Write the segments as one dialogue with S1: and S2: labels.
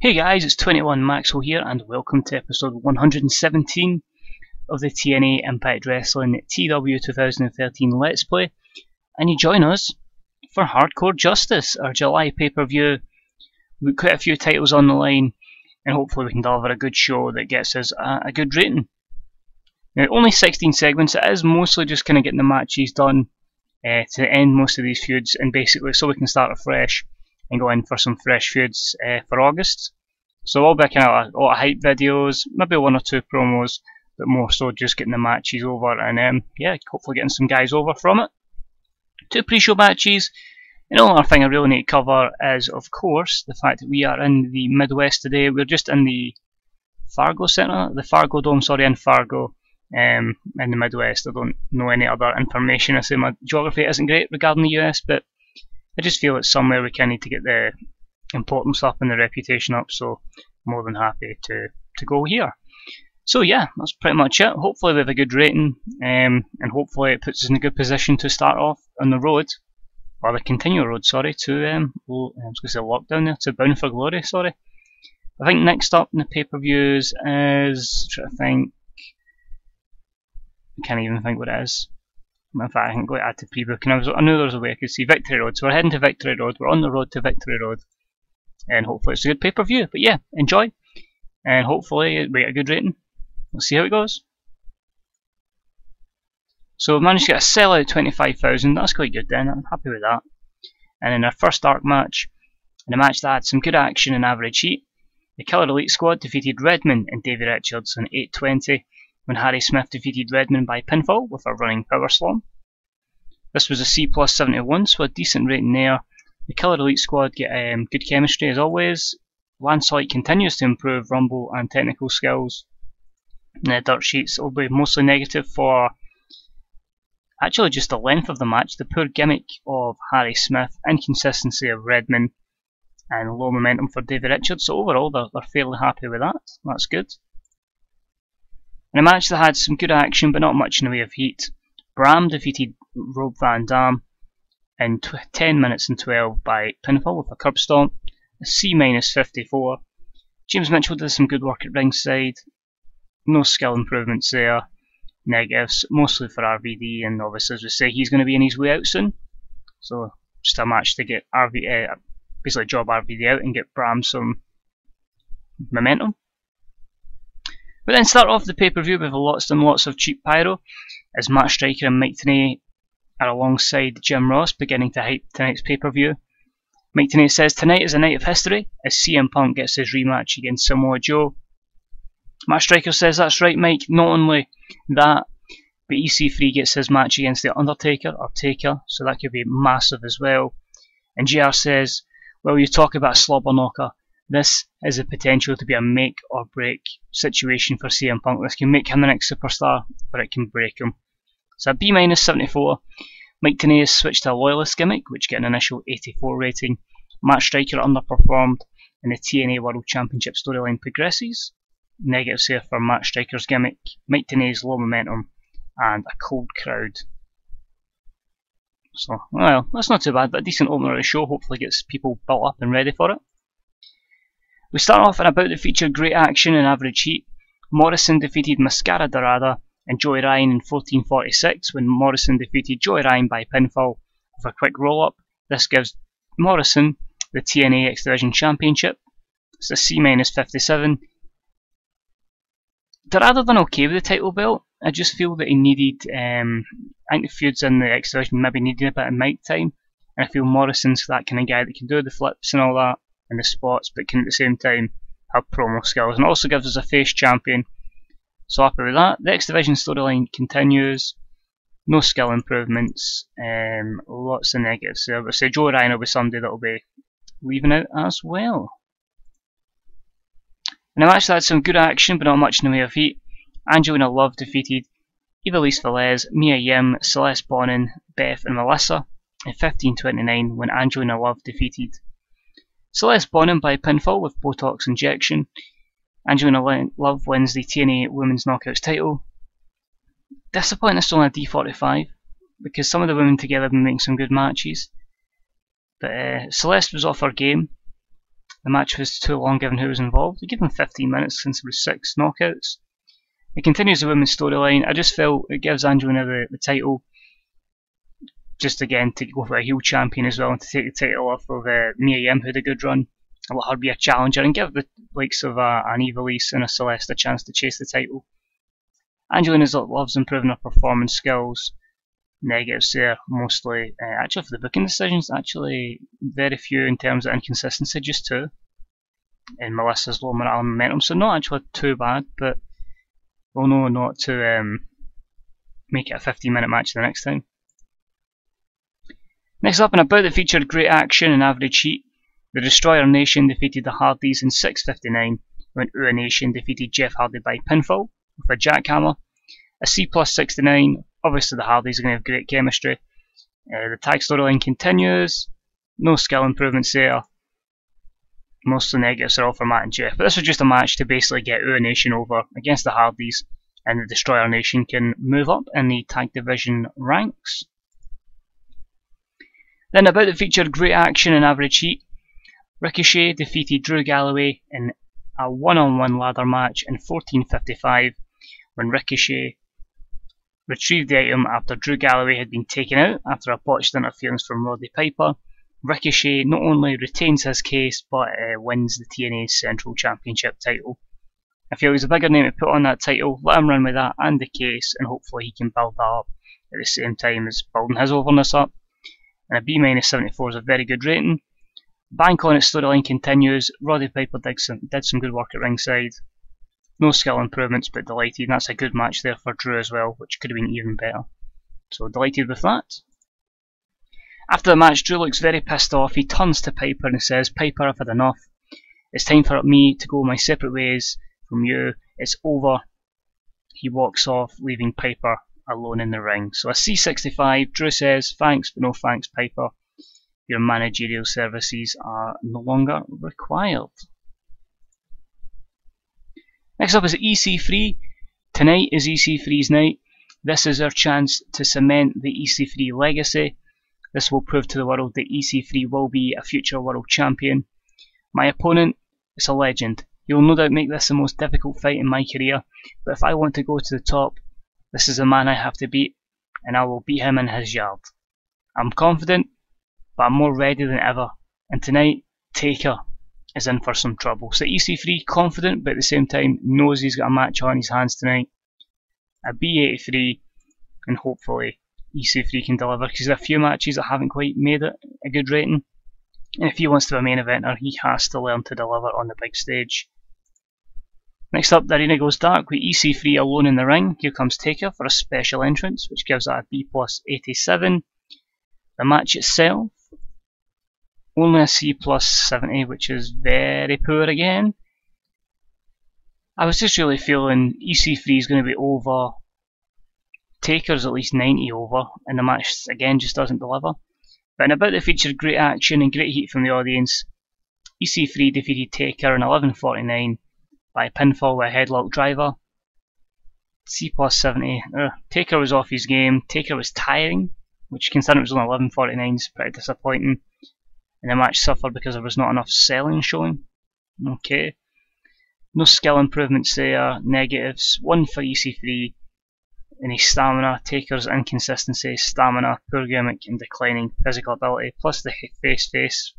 S1: Hey guys, it's 21 Maxwell here, and welcome to episode 117 of the TNA Impact Wrestling TEW2013 Let's Play. And you join us for Hardcore Justice, our July pay-per-view. We've got quite a few titles on the line, and hopefully we can deliver a good show that gets us a good rating. Now, only 16 segments. It is mostly just kind of getting the matches done to end most of these feuds, and basically so we can start afresh and go in for some fresh feuds for August. So I'll be kind of a lot of hype videos, maybe one or two promos, but more so just getting the matches over and yeah, hopefully getting some guys over from it. 2 pre-show matches, and the only other thing I really need to cover is, of course, the fact that we are in the Midwest today. We're just in the Fargo Centre, the Fargo Dome, sorry, in Fargo, in the Midwest. I don't know any other information. I say my geography isn't great regarding the US, but I just feel it's somewhere we kind of need to get the importance up and the reputation up, so more than happy to go here. So yeah, that's pretty much it. Hopefully we have a good rating, and hopefully it puts us in a good position to start off on the road, or the continual road, sorry, to I was going to say lockdown there, to Bound for Glory, sorry. I think next up in the pay-per-views is, I can't even think what it is. In fact, I can go add to pre-booking. I knew there was a way I could see Victory Road, so we're heading to Victory Road. We're on the road to Victory Road, and hopefully it's a good pay-per-view. But yeah, enjoy, and hopefully we get a good rating. We'll see how it goes. So we managed to get a sellout 25,000. That's quite good then. I'm happy with that. And in our first dark match, in a match that had some good action and average heat, the Killer Elite Squad defeated Redmond and Davey Richards on 8:20. When Harry Smith defeated Redmond by pinfall with a running power slam. This was a C+ 71, so a decent rating there. The Killer Elite Squad get good chemistry as always. Lance Hoyt continues to improve rumble and technical skills. The dirt sheets will be mostly negative for actually just the length of the match, the poor gimmick of Harry Smith, inconsistency of Redmond, and low momentum for Davey Richards. So overall they're fairly happy with that. That's good. In a match that had some good action but not much in the way of heat, Bram defeated Rob Van Dam in 10 minutes and 12 by pinfall with a curb stomp, a C-54. James Mitchell did some good work at ringside, no skill improvements there, negatives, mostly for RVD, and obviously as we say he's going to be in his way out soon, so just a match to get basically job RVD out and get Bram some momentum. We then start off the pay-per-view with lots and lots of cheap pyro, as Matt Striker and Mike Tenay are alongside Jim Ross beginning to hype tonight's pay-per-view. Mike Tenay says tonight is a night of history as CM Punk gets his rematch against Samoa Joe. Matt Striker says that's right, Mike, not only that, but EC3 gets his match against The Undertaker or Taker, so that could be massive as well. And JR says, well, you talk about a slobber knocker. This has the potential to be a make or break situation for CM Punk. This can make him the next superstar, but it can break him. So a B-74. Mike Tenay has switched to a loyalist gimmick, which get an initial 84 rating. Matt Striker underperformed, and the TNA World Championship storyline progresses. Negatives here for Matt Striker's gimmick, Mike Tenay's low momentum, and a cold crowd. So, well, that's not too bad, but a decent opener of the show. Hopefully gets people built up and ready for it. We start off in a bout that featured great action and average heat. Morrison defeated Mascara Dorada and Joey Ryan in 14:46 when Morrison defeated Joey Ryan by pinfall with a quick roll-up. This gives Morrison the TNA X Division Championship. It's a C-57. Dorada done okay with the title belt. I just feel that he needed, I think the feuds in the X Division maybe needed a bit of mic time. And I feel Morrison's that kind of guy that can do the flips and all that, and the spots, but can at the same time have promo skills, and also gives us a face champion. So happy with that. The X Division storyline continues. No skill improvements, lots of negatives. So I would say Joe Ryan will be somebody that will be leaving out as well. And the match that had some good action but not much in the way of heat. Angelina Love defeated Ivelisse Velez, Mia Yim, Celeste Bonin, Beth and Melissa in 15:29 when Angelina Love defeated Celeste Bonham by pinfall with Botox injection. Angelina Love wins the TNA Women's Knockouts title. Disappointing it's only a D45, because some of the women together have been making some good matches. But Celeste was off her game, The match was too long given who was involved. They gave him 15 minutes since there was 6 knockouts. It continues the women's storyline. I just feel it gives Angelina the title, just again to go for a heel champion as well, and to take the title off of Mia Yim, who had a good run. I'll let her be a challenger and give the likes of an Evilise and a Celeste a chance to chase the title. Angelina loves improving her performance skills. Negatives there, mostly. Actually, for the booking decisions, actually very few in terms of inconsistency, just 2. And Melissa's low morale and momentum, so not actually too bad, but we'll know not to make it a 15-minute match the next time. Next up, and about that featured great action and average heat, the Destroyer Nation defeated the Hardys in 6:59, when Ua Nation defeated Jeff Hardy by pinfall with a jackhammer. A C+69, obviously the Hardys are going to have great chemistry. The tag storyline continues, no skill improvements there. Most of the negatives are all for Matt and Jeff, but this was just a match to basically get Ua Nation over against the Hardys, and the Destroyer Nation can move up in the tag division ranks. Then about the featured great action and average heat, Ricochet defeated Drew Galloway in a one-on-one ladder match in 14:55, when Ricochet retrieved the item after Drew Galloway had been taken out after a botched interference from Roddy Piper. Ricochet not only retains his case, but wins the TNA Central Championship title. I feel he's a bigger name to put on that title. Let him run with that and the case, and hopefully he can build that up at the same time as building his overness up. And a B-74 is a very good rating. Bank on its storyline continues. Roddy Piper did some good work at ringside. No skill improvements, but delighted. And that's a good match there for Drew as well, which could have been even better. So delighted with that. After the match, Drew looks very pissed off. He turns to Piper and says, "Piper, I've had enough. It's time for me to go my separate ways from you. It's over." He walks off, leaving Piper alone in the ring. So a C65, Drew says, "Thanks, but no thanks, Piper. Your managerial services are no longer required." Next up is EC3. Tonight is EC3's night. This is our chance to cement the EC3 legacy. This will prove to the world that EC3 will be a future world champion. My opponent is a legend. He will no doubt make this the most difficult fight in my career, but if I want to go to the top, this is the man I have to beat, and I will beat him in his yard. I'm confident, but I'm more ready than ever, and tonight, Taker is in for some trouble. So EC3 confident, but at the same time knows he's got a match on his hands tonight. A B83, and hopefully EC3 can deliver, because there are a few matches that haven't quite made it a good rating, and if he wants to be a main eventer, he has to learn to deliver on the big stage. Next up, the arena goes dark with EC3 alone in the ring. Here comes Taker for a special entrance, which gives that a B+87. The match itself, only a C+70, which is very poor again. I was just really feeling EC3 is going to be over. Taker's at least 90 over, and the match again just doesn't deliver. But in about the featured great action and great heat from the audience, EC3 defeated Taker in 11:49 by pinfall with a headlock driver. C+70. Taker was off his game. Taker was tiring, which considering it was only 11:49 is pretty disappointing. And the match suffered because there was not enough selling showing. Okay. No skill improvements there. Negatives. 1 for EC3. And his stamina, Taker's inconsistency, stamina, poor gimmick, and declining physical ability, plus the face-face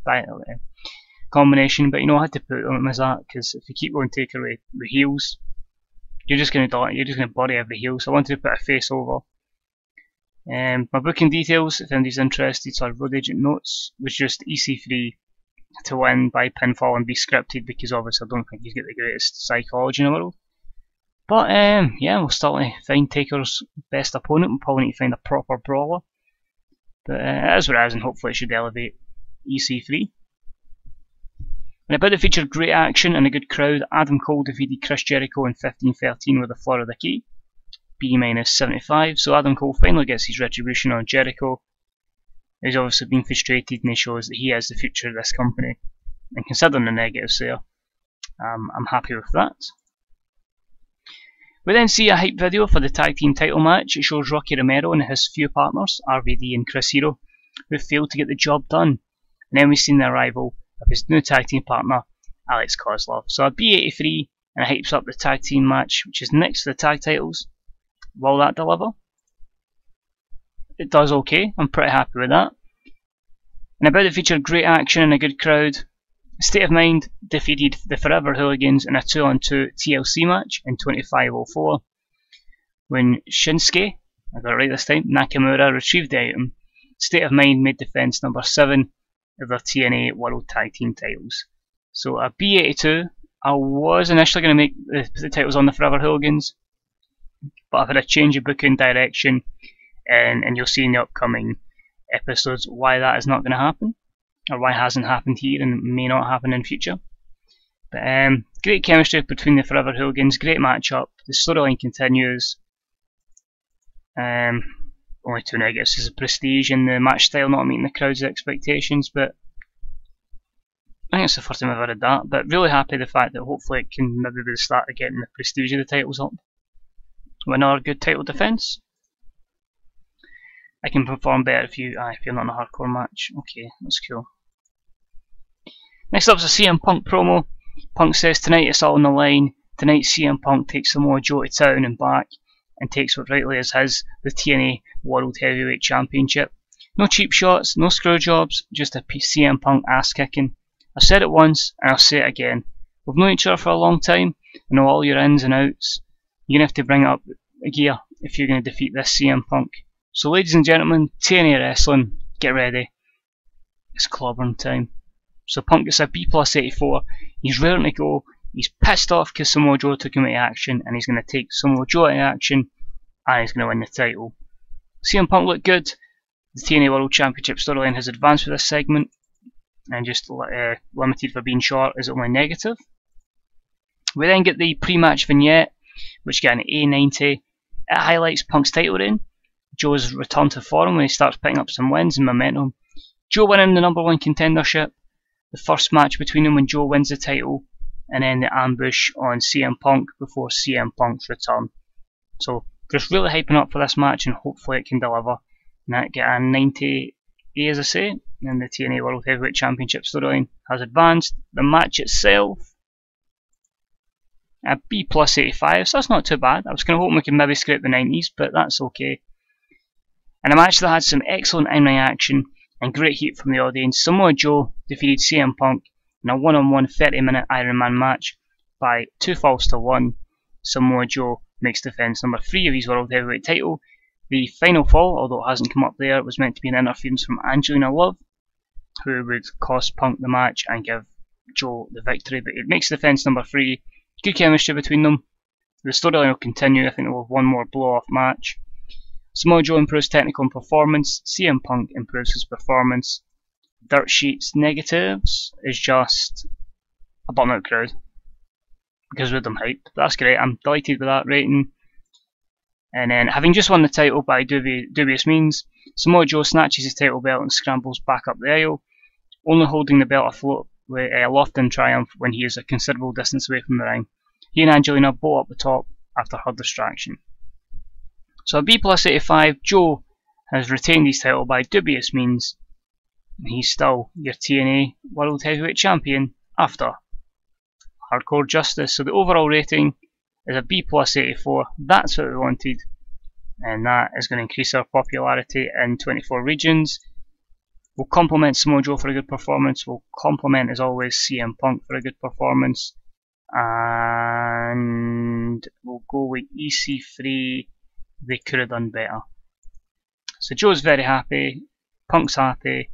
S1: combination. But you know, I had to put him as that, because if you keep going Taker with heels, you're just going to body every heel. So I wanted to put a face over. My booking details, if anybody's interested, so road agent notes, was just EC3 to win by pinfall and be scripted, because obviously I don't think he's got the greatest psychology in the world. But yeah, we'll start to find Taker's best opponent. We'll probably need to find a proper brawler. But it is what it is, and hopefully it should elevate EC3. And about the featured great action and a good crowd, Adam Cole defeated Chris Jericho in 15:13 with a Florida key. B-75, so Adam Cole finally gets his retribution on Jericho. He's obviously been frustrated, and he shows that he is the future of this company. And considering the negatives there, I'm happy with that. We then see a hype video for the tag team title match. It shows Rocky Romero and his few partners, RVD and Chris Hero, who failed to get the job done. And then we've seen the arrival of his new tag team partner, Alex Kozlov. So a B83, and it hypes up the tag team match, which is next to the tag titles. Will that deliver? It does okay. I'm pretty happy with that. And about it featured great action and a good crowd. State of Mind defeated the Forever Hooligans in a 2-on-2 TLC match in 25:04 when Shinsuke, I got it right this time, Nakamura retrieved the item. State of Mind made defense number 7 of their TNA World Tag Team titles. So a B82, I was initially going to make the titles on the Forever Hooligans, but I've had a change of booking direction, and you'll see in the upcoming episodes why that is not going to happen, or why it hasn't happened here and may not happen in future. But great chemistry between the Forever Hooligans, great matchup, the storyline continues. Only two negatives is the prestige and the match style not meeting the crowd's expectations, but I think it's the first time I've ever had that. But really happy the fact that hopefully it can maybe be the start of getting the prestige of the titles up. With another good title defense. I can perform better if you're not in a hardcore match. Okay, that's cool. Next up is a CM Punk promo. Punk says tonight it's all on the line. Tonight CM Punk takes Samoa Joe to town and back and takes what rightly is his, the TNA World Heavyweight Championship. No cheap shots, no screw jobs, just a CM Punk ass kicking. I've said it once and I'll say it again. We've known each other for a long time. I know all your ins and outs. You're going to have to bring it up a gear if you're going to defeat this CM Punk. So ladies and gentlemen, TNA Wrestling, get ready. It's clobbering time. So Punk gets a B+84. He's raring to go. He's pissed off because Samoa Joe took him into action, and he's going to take Samoa Joe into action, and he's going to win the title. CM Punk looked good. The TNA World Championship storyline has advanced with this segment, and just limited for being short is only negative. We then get the pre-match vignette, which got an A90. It highlights Punk's title reign, Joe's return to form when he starts picking up some wins and momentum, Joe winning the #1 contendership, the first match between them when Joe wins the title, and then the ambush on CM Punk before CM Punk's return. So just really hyping up for this match, and hopefully it can deliver. And that get a 90A, as I say, and the TNA World Heavyweight Championship storyline has advanced. The match itself, a B+85, so that's not too bad. I was kind of hoping we could maybe scrape the 90s, but that's okay. And a match that had some excellent in-ring action and great heat from the audience. Samoa Joe defeated CM Punk in a 1-on-1 30-minute Iron Man match by 2 falls to 1. Samoa Joe makes defense number 3 of his World Heavyweight title. The final fall, although it hasn't come up there, was meant to be an interference from Angelina Love, who would cost Punk the match and give Joe the victory, but it makes defense number 3. Good chemistry between them. The storyline will continue. I think we'll have one more blow-off match. Samoa Joe improves technical and performance. CM Punk improves his performance. Dirt Sheets negatives is just a bottom out crowd because with them hyped. That's great. I'm delighted with that rating. And then, having just won the title by dubious means, Samoa Joe snatches his title belt and scrambles back up the aisle, only holding the belt afloat with aloft in triumph when he is a considerable distance away from the ring. He and Angelina bolt up the top after her distraction. So a B+85, Joe has retained his title by dubious means, and he's still your TNA World Heavyweight Champion after Hardcore Justice. So the overall rating is a B+84. That's what we wanted, and that is going to increase our popularity in 24 regions. We'll compliment Samoa Joe for a good performance. We'll compliment, as always, CM Punk for a good performance, and we'll go with EC3. They could have done better. So Joe's very happy, Punk's happy,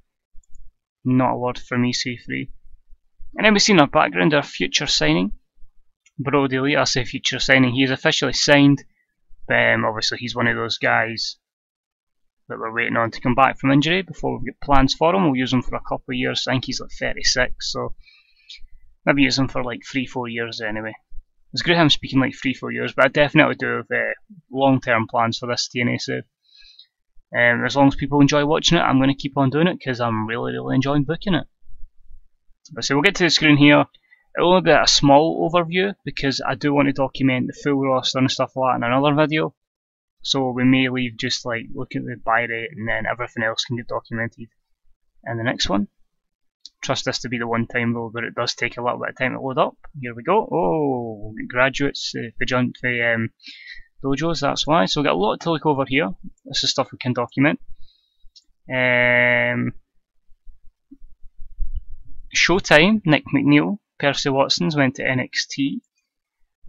S1: not a word from EC3. And then we've seen our background, our future signing. Brody Lee, I say future signing, he is officially signed. Obviously he's one of those guys that we're waiting on to come back from injury before we get plans for him. We'll use him for a couple of years. I think he's like 36, so maybe use him for like 3-4 years anyway. It's great him speaking like 3-4 years, but I definitely do have long-term plans for this TNA save. As long as people enjoy watching it, I'm going to keep on doing it because I'm really enjoying booking it. But so we'll get to the screen here. It'll only be a small overview because I do want to document the full roster and stuff like that in another video. So we may leave just like look at the buy rate and then everything else can get documented in the next one. trust this to be the one time though, but it does take a little bit of time to load up. Here we go. Oh, graduates for dojos, that's why. So we've got a lot to look over here. This is stuff we can document. Showtime, Nick McNeil, Percy Watson's went to NXT.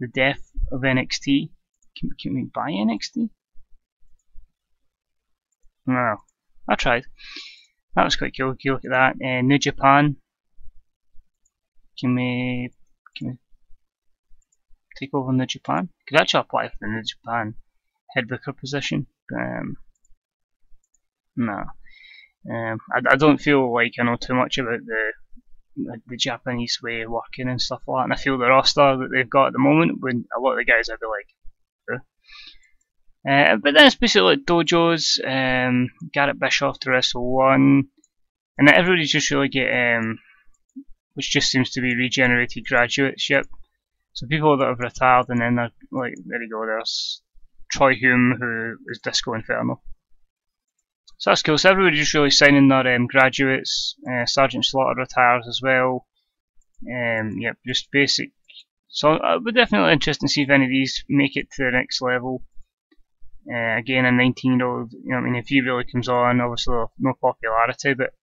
S1: The death of NXT. Can we buy NXT? No, I tried. That was quite cool. You look at that. New Japan. Can we take over New Japan? Could actually apply for the New Japan head booker position. No. I don't feel like I know too much about the Japanese way of working and stuff like that, and I feel the roster that they've got at the moment, when a lot of the guys I'd be like, but then it's basically like dojos, Garrett Bischoff to wrestle 1, and then everybody's just really get, which just seems to be regenerated graduateship. So people that have retired, and then they're like, there you go, there's Troy Hume, who is Disco Inferno. So that's cool. So everybody's just really signing their graduates. Sergeant Slaughter retires as well. Yep, just basic. So it would definitely interesting to see if any of these make it to the next level. Again, a 19-year-old, you know, I mean, if he really comes on, obviously no popularity, but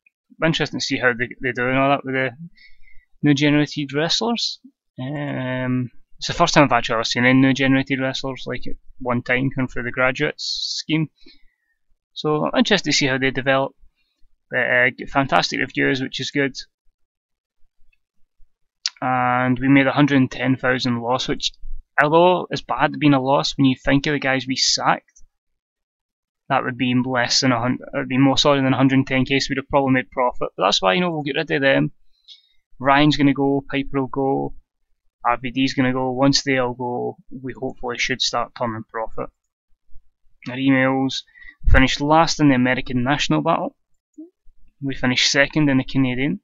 S1: interesting to see how they do and all that with the new generated wrestlers. It's the first time I've actually ever seen any new generated wrestlers like at one time coming through the graduates scheme. So I'm interested to see how they develop. But get fantastic reviews, which is good. And we made 110,000 loss, which, although it's bad being a loss, when you think of the guys we sacked, that would be less than 100. It would be more solid than 110k. So we'd have probably made profit. But that's why, you know, we'll get rid of them. Ryan's gonna go, Piper will go, RVD's gonna go. Once they all go, we hopefully should start turning profit. Our emails. Finished last in the American National Battle. We finished second in the Canadian.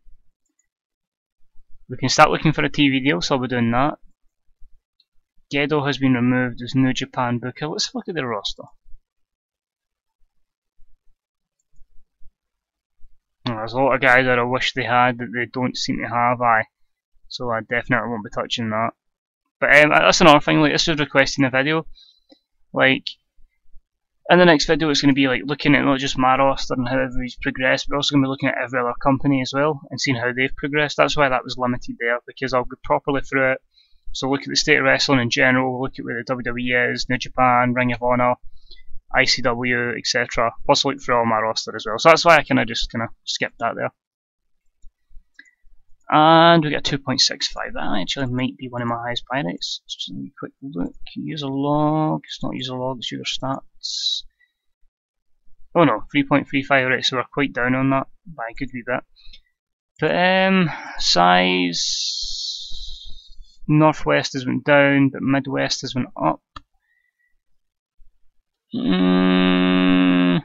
S1: We can start looking for a TV deal, so I'll be doing that. Gedo has been removed as New Japan booker. Let's look at the roster. There's a lot of guys that I wish they had that they don't seem to have, so I definitely won't be touching that. But that's another thing, like, this was requesting a video. Like, in the next video it's going to be like looking at not just my roster and how everybody's progressed, but also going to be looking at every other company as well and seeing how they've progressed. That's why that was limited there, because I'll go properly through it. So look at the state of wrestling in general, look at where the WWE is, New Japan, Ring of Honor, ICW, etc. Plus look through all my roster as well. So that's why I just skipped that there. And we got 2.65. That actually might be one of my highest buy rates. Just a quick look. User log. It's not user log, it's user stats. Oh no, 3.35 rate, so we're quite down on that by a good wee bit. But size. Northwest has went down, but Midwest has went up. I'm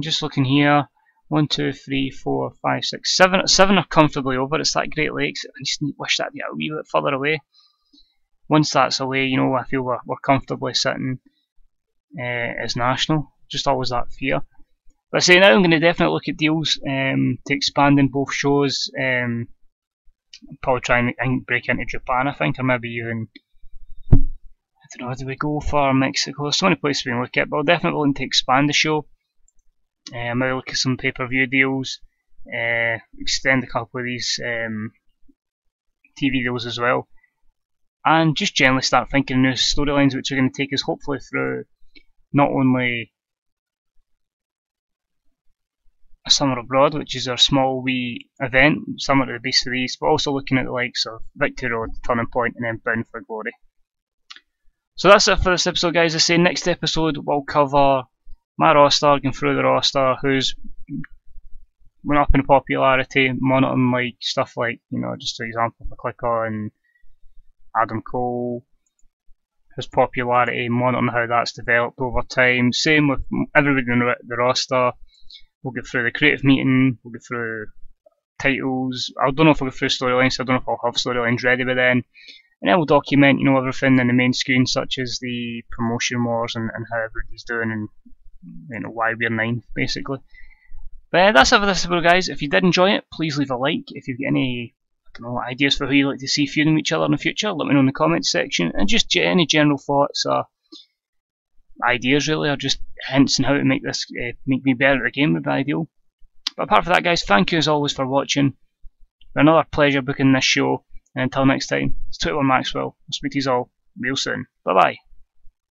S1: just looking here. 1, 2, 3, 4, 5, 6, 7. 7 are comfortably over. It's that Great Lakes. I just wish that'd be a wee bit further away. Once that's away, you know, I feel we're comfortably sitting as national. Just always that fear. But I say now I'm going to definitely look at deals to expand in both shows. Probably try and break into Japan, I think, or maybe even, I don't know, do we go for Mexico? There's so many places we can look at, but I'll definitely want to expand the show. Maybe look at some pay-per-view deals, extend a couple of these TV deals as well, and just generally start thinking new storylines which are going to take us hopefully through not only a Summer Abroad, which is our small wee event, summer at the base of these, but also looking at the likes of Victory Road, Turning Point, and then Bound for Glory. So that's it for this episode, guys. I say next episode we'll cover my roster, going through the roster, who's went up in popularity, monitoring like stuff like, you know, just for example, if I click on Adam Cole, his popularity, monitoring how that's developed over time. Same with everybody in the roster. We'll go through the creative meeting, we'll go through titles. I don't know if we'll go through storylines, so I don't know if I'll have storylines ready by then. And then we'll document, you know, everything in the main screen, such as the promotion wars and how everybody's doing and, you know, why we're ninth, basically. But that's it for this video, guys. If you did enjoy it, please leave a like. If you've got any ideas for who you'd like to see feuding with each other in the future, let me know in the comments section. And just any general thoughts or ideas, really, or just hints on how to make this make me better at the game would be ideal. But apart from that, guys, thank you as always for watching. Another pleasure booking this show. And until next time, it's 21 Maxwell. I'll speak to you all real soon. Bye bye.